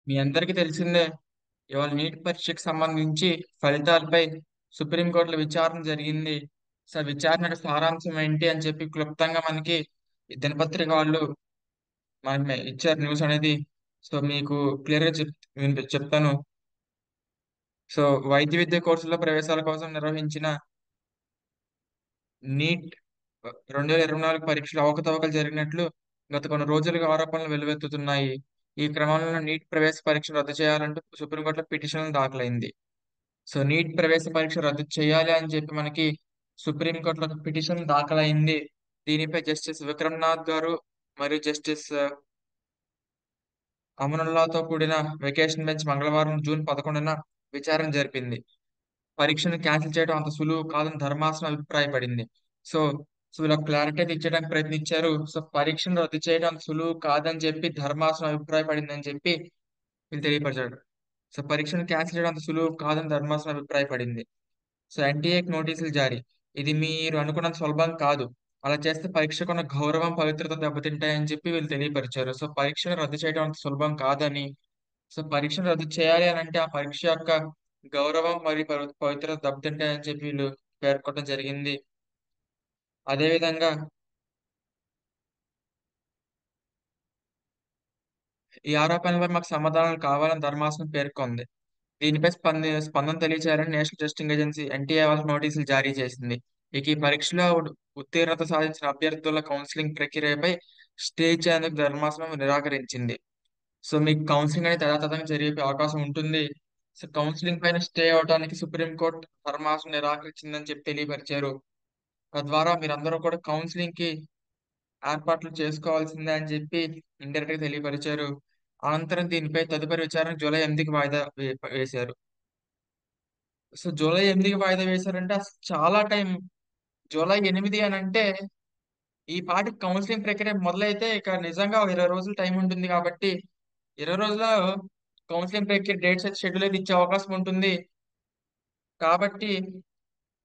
మీ అందరికీ తెలిసిందే. ఇవాళ నీట్ పరీక్షకు సంబంధించి ఫలితాలపై సుప్రీంకోర్టులో విచారణ జరిగింది. సో విచారణ సారాంశం ఏంటి అని చెప్పి క్లుప్తంగా మనకి ఈ దినపత్రిక వాళ్ళు మనకి ఇచ్చారు న్యూస్ అనేది. సో మీకు క్లియర్ గా చెప్తాను. సో వైద్య విద్య కోర్సుల్లో ప్రవేశాల కోసం నిర్వహించిన నీట్ 2024 పరీక్షలు అవకతవకలు జరిగినట్లు గత కొన్ని రోజులుగా ఆరోపణలు వెల్లువెత్తుతున్నాయి. ఈ క్రమంలో నీట్ ప్రవేశ పరీక్షలు రద్దు చేయాలంటూ సుప్రీంకోర్టులో పిటిషన్ దాఖలైంది. సో నీట్ ప్రవేశ పరీక్ష రద్దు చేయాలి అని చెప్పి మనకి సుప్రీంకోర్టులో ఒక పిటిషన్ దాఖలైంది. దీనిపై జస్టిస్ విక్రమ్నాథ్ గారు మరియు జస్టిస్ అమనుల్లాతో కూడిన వెకేషన్ బెంచ్ మంగళవారం జూన్ 11న విచారణ జరిపింది. పరీక్షను క్యాన్సిల్ చేయడం అంత సులువు కాదని ధర్మాసనం అభిప్రాయపడింది. సో సో ఇలా క్లారిటీ అయితే ఇచ్చడానికి ప్రయత్నించారు. సో పరీక్షను రద్దు చేయడం అంత సులువు కాదని చెప్పి ధర్మాసనం అభిప్రాయపడింది అని చెప్పి వీళ్ళు తెలియపరిచాడు. సో పరీక్షను క్యాన్సిల్ చేయడం అంత సులువు కాదని ధర్మాసనం అభిప్రాయపడింది. సో ఎన్టీఏకి నోటీసులు జారీ. ఇది మీరు అనుకున్నంత సులభం కాదు. అలా చేస్తే పరీక్షకున్న గౌరవం, పవిత్రత దెబ్బతింటాయని చెప్పి వీళ్ళు తెలియపరిచారు. సో పరీక్షను రద్దు చేయడం అంత సులభం కాదని, సో పరీక్షను రద్దు చేయాలి అని అంటే ఆ పరీక్ష యొక్క గౌరవం మరియు పవిత్రత దెబ్బతింటాయని చెప్పి వీళ్ళు పేర్కొనడం జరిగింది. అదేవిధంగా ఈ ఆరోపణలపై మాకు సమాధానాలు కావాలని ధర్మాసనం పేర్కొంది. దీనిపై స్పందన తెలియజేయాలని నేషనల్ టెస్టింగ్ ఏజెన్సీ ఎన్టీఏ వాళ్ళకి నోటీసులు జారీ చేసింది. ఇక ఈ పరీక్షలో ఉత్తీర్ణత సాధించిన అభ్యర్థుల కౌన్సిలింగ్ ప్రక్రియపై స్టే ఇచ్చేందుకు ధర్మాసనం నిరాకరించింది. సో మీకు కౌన్సిలింగ్ అనేది యథాతథంగా జరిగే అవకాశం ఉంటుంది. సో కౌన్సిలింగ్ పైన స్టే అవడానికి సుప్రీంకోర్టు ధర్మాసనం నిరాకరించిందని చెప్పి తెలియపరిచారు. తద్వారా మీరందరూ కూడా కౌన్సిలింగ్ కి ఏర్పాట్లు చేసుకోవాల్సిందే అని చెప్పి ఇండైరెక్ట్ గా తెలియపరిచారు. అనంతరం దీనిపై తదుపరి విచారణ జూలై 8కి వాయిదా వేశారు. సో జూలై 8కి వాయిదా వేశారంటే అసలు చాలా టైం. జూలై 8 అని అంటే ఈ పాటి కౌన్సిలింగ్ ప్రక్రియ మొదలైతే ఇక నిజంగా ఒక 20 రోజులు టైం ఉంటుంది కాబట్టి 20 రోజుల్లో కౌన్సిలింగ్ ప్రక్రియ డేట్స్ అయితే షెడ్యూల్ అయితే ఇచ్చే అవకాశం ఉంటుంది. కాబట్టి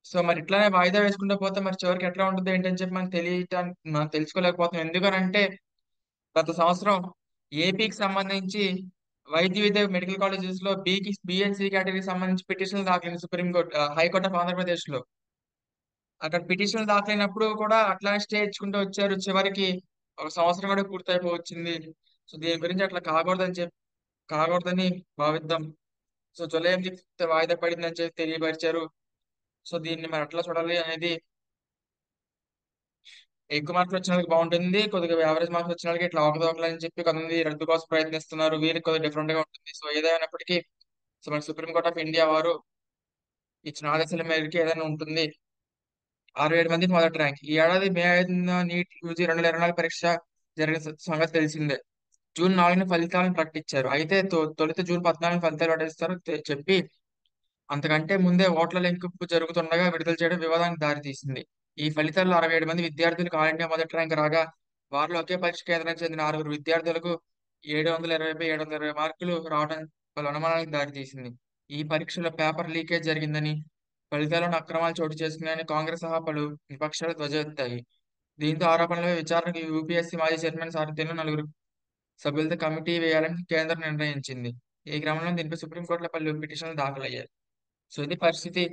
సో మరి ఇట్లానే వాయిదా వేసుకుంటూ పోతే మరి చివరికి ఎట్లా ఉంటుంది ఏంటని చెప్పి మనం తెలుసుకోలేకపోతున్నాం. ఎందుకనంటే గత సంవత్సరం ఏపీకి సంబంధించి వైద్య విద్య మెడికల్ కాలేజెస్ లో బిఎన్సి కేటగిరీకి సంబంధించి పిటిషన్లు దాఖలైంది సుప్రీంకోర్టు, హైకోర్టు ఆఫ్ ఆంధ్రప్రదేశ్ లో. అక్కడ పిటిషన్లు దాఖలైనప్పుడు కూడా అట్లానే స్టే ఇచ్చుకుంటూ వచ్చారు. చివరికి ఒక సంవత్సరం కూడా పూర్తయిపోవచ్చింది. సో దీని గురించి అట్లా కాకూడదని భావిద్దాం. సో జూలై 8 వాయిదా పడిందని చెప్పి తెలియపరిచారు. సో దీన్ని మరి అట్లా చూడాలి అనేది, ఎక్కువ మార్కులు వచ్చిన వాళ్ళకి బాగుంటుంది, కొద్దిగా యావరేజ్ మార్క్స్ వచ్చిన వాళ్ళకి ఇట్లా అవకతవకలని చెప్పి కొంతమంది రద్దు కోసం ప్రయత్నిస్తున్నారు. వీరికి కొద్దిగా డిఫరెంట్ గా ఉంటుంది. సో ఏదైనప్పటికీ సో మన సుప్రీంకోర్ట్ ఆఫ్ ఇండియా వారు ఇచ్చిన ఆదేశాల మేరకు ఏదైనా ఉంటుంది. 67 మందికి మొదటి ర్యాంక్. ఈ ఏడాది మే 5న నీట్ యూజీ 2024 పరీక్ష జరిగిన సంగతి తెలిసిందే. జూన్ 4న ఫలితాలను ప్రకటించారు. అయితే తొలుత జూన్ 14 ఫలితాలు ప్రకటిస్తారు చెప్పి అంతకంటే ముందే ఓట్ల లెక్కింపు జరుగుతుండగా విడుదల చేయడం వివాదానికి దారితీసింది. ఈ ఫలితాల్లో 67 మంది విద్యార్థులకు ఆల్ ఇండియా మొదటి ర్యాంక్ రాగా, వారిలో ఒకే పరీక్ష కేంద్రానికి చెందిన 6 విద్యార్థులకు 720పై 720 మార్కులు రావడం పలు అనుమానాలకు దారితీసింది. ఈ పరీక్షలో పేపర్ లీకేజ్ జరిగిందని, ఫలితాలను అక్రమాలు చోటు చేసుకున్నాయని కాంగ్రెస్ సహా పలు విపక్షాలు ధ్వజమెత్తాయి. దీంతో ఆరోపణలపై విచారణకు యూపీఎస్సీ మాజీ చైర్మన్ సారథ్యంలో 4 సభ్యులతో కమిటీ వేయాలని కేంద్రం నిర్ణయించింది. ఈ క్రమంలో దీనిపై సుప్రీంకోర్టులో పలు పిటిషన్లు దాఖలయ్యాయి. సో ఇది పరిస్థితి.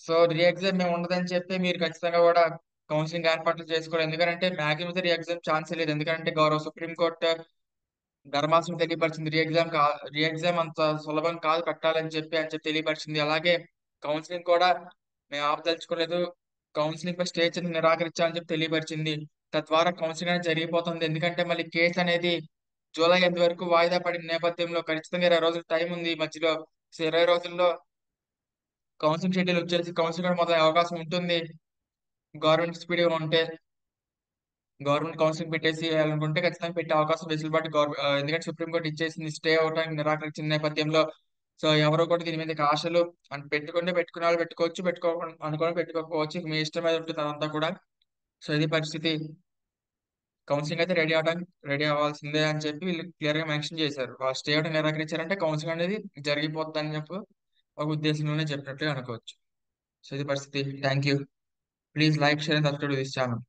సో రీ ఎగ్జామ్ మేము ఉండదని చెప్పి మీరు ఖచ్చితంగా కూడా కౌన్సిలింగ్ ఏర్పాట్లు చేసుకోవాలి. ఎందుకంటే మ్యాక్సిమం రీ ఎగ్జామ్ ఛాన్స్ లేదు. ఎందుకంటే గౌరవ సుప్రీంకోర్టు ధర్మాసనం తెలియపరిచింది రీ ఎగ్జామ్ అంత సులభం కాదు కట్టాలని చెప్పి తెలియపరిచింది. అలాగే కౌన్సిలింగ్ కూడా మేము ఆపదలుచుకోలేదు, కౌన్సిలింగ్ పై స్టే చేసి నిరాకరించామని చెప్పి తెలియపరిచింది. తద్వారా కౌన్సిలింగ్ అనేది జరిగిపోతుంది. ఎందుకంటే మళ్ళీ కేసు అనేది జూలై 8 వరకు వాయిదా పడిన నేపథ్యంలో ఖచ్చితంగా 20 రోజులు టైం ఉంది ఈ మధ్యలో. సో 20 రోజుల్లో కౌన్సిలింగ్ షెడ్యూల్ వచ్చేసి కౌన్సిలింగ్ కూడా మొదలయ్యే అవకాశం ఉంటుంది. గవర్నమెంట్ స్పీడ్గా ఉంటే గవర్నమెంట్ కౌన్సిలింగ్ పెట్టేసి అనుకుంటే ఖచ్చితంగా పెట్టే అవకాశం వెసులుబాటు ఎందుకంటే సుప్రీంకోర్టు ఇచ్చేసింది, స్టే అవడానికి నిరాకరించిన నేపథ్యంలో. సో ఎవరో కూడా దీని మీద ఆశలు పెట్టుకుంటే పెట్టుకునే వాళ్ళు పెట్టుకోవచ్చు, పెట్టుకోకుండా అనుకోని పెట్టుకోకపోవచ్చు. ఇక మీ ఇష్టం మీద ఉంటుంది అదంతా కూడా. సో ఇది పరిస్థితి. కౌన్సిలింగ్ అయితే రెడీ అవ్వాల్సిందే అని చెప్పి వీళ్ళు క్లియర్ గా మెన్షన్ చేశారు. వాళ్ళు స్టే అవడం నిరాకరించారంటే కౌన్సిలింగ్ అనేది జరిగిపోద్ది అని చెప్పి ఒక ఉద్దేశంలోనే చెప్పినట్టుగా అనుకోవచ్చు. సో ఇది పరిస్థితి. Thank you. Please like, share and subscribe this channel.